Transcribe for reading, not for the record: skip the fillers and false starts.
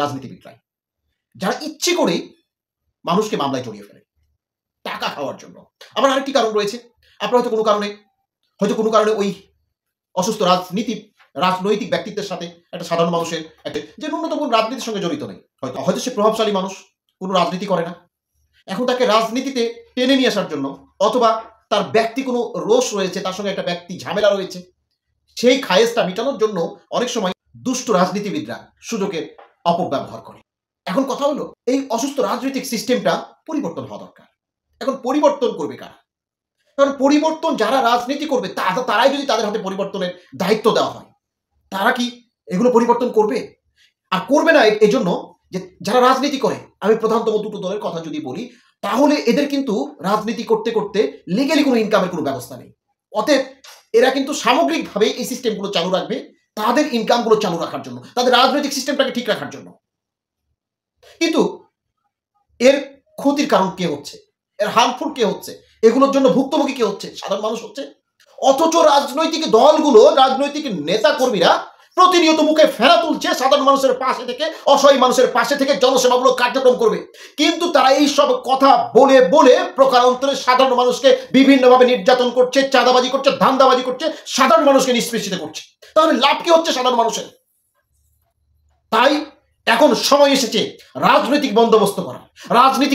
রাজনীতিবিদরাই, যারা ইচ্ছে করেই মানুষকে মামলায় জড়িয়ে ফেলে টাকা খাওয়ার জন্য। আবার আরেকটি কারণ রয়েছে, আপনারা হয়তো কোনো কারণে ওই অসুস্থ রাজনৈতিক ব্যক্তিত্বের সাথে একটা সাধারণ মানুষের একটা যে ন্যূনতম রাজনীতির সঙ্গে জড়িত নেই, হয়তো সে প্রভাবশালী মানুষ, কোনো রাজনীতি করে না, এখন তাকে রাজনীতিতে টেনে নিয়ে আসার জন্য, অথবা তার ব্যক্তি কোনো রোষ রয়েছে, তার সঙ্গে একটা ব্যক্তি ঝামেলা রয়েছে, সেই খায়েজটা মেটানোর জন্য অনেক সময় দুষ্ট রাজনীতিবিদরা সুযোগের অপব্যবহার করে। এখন কথা হলো, এই অসুস্থ রাজনৈতিক সিস্টেমটা পরিবর্তন হওয়া দরকার। এখন পরিবর্তন করবে কারা? কারণ পরিবর্তন যারা রাজনীতি করবে তারাই যদি তাদের হাতে পরিবর্তনের দায়িত্ব দেওয়া হয়, তারা কি এগুলো পরিবর্তন করবে? আর করবে না এজন্য যে যারা রাজনীতি করে, আমি প্রধানতম দুটো দলের কথা যদি বলি, তাহলে এদের কিন্তু রাজনীতি করতে করতে লিগ্যালি কোনো ইনকামের কোনো ব্যবস্থা নেই। অতএব এরা কিন্তু সামগ্রিকভাবে এই সিস্টেমগুলো চালু রাখবে তাদের ইনকামগুলো চালু রাখার জন্য, তাদের রাজনৈতিক সিস্টেমটাকে ঠিক রাখার জন্য। কিন্তু এর ক্ষতির কারণ কে হচ্ছে, এর হার্মফুল কে হচ্ছে, এগুলোর জন্য ভুক্তভোগী কে হচ্ছে? সাধারণ মানুষ হচ্ছে। অথচ রাজনৈতিক দলগুলো, রাজনৈতিক নেতা কর্মীরা প্রতিনিয়ত মুখে ফেরা তুলছে সাধারণ মানুষের পাশে থেকে, অসহায় মানুষের পাশে থেকে জনসেবামূলক কার্যক্রম করবে, কিন্তু তারা এই সব কথা বলে বলে প্রকারান্তরে সাধারণ মানুষকে বিভিন্নভাবে নির্যাতন করছে, চাঁদাবাজি করছে, ধান্দাবাজি করছে, সাধারণ মানুষকে নিষ্পেষিত করছে। তাহলে লাভ কি হচ্ছে সাধারণ মানুষের? তাই এখন সময় এসেছে রাজনৈতিক বন্দোবস্ত করা, রাজনীতি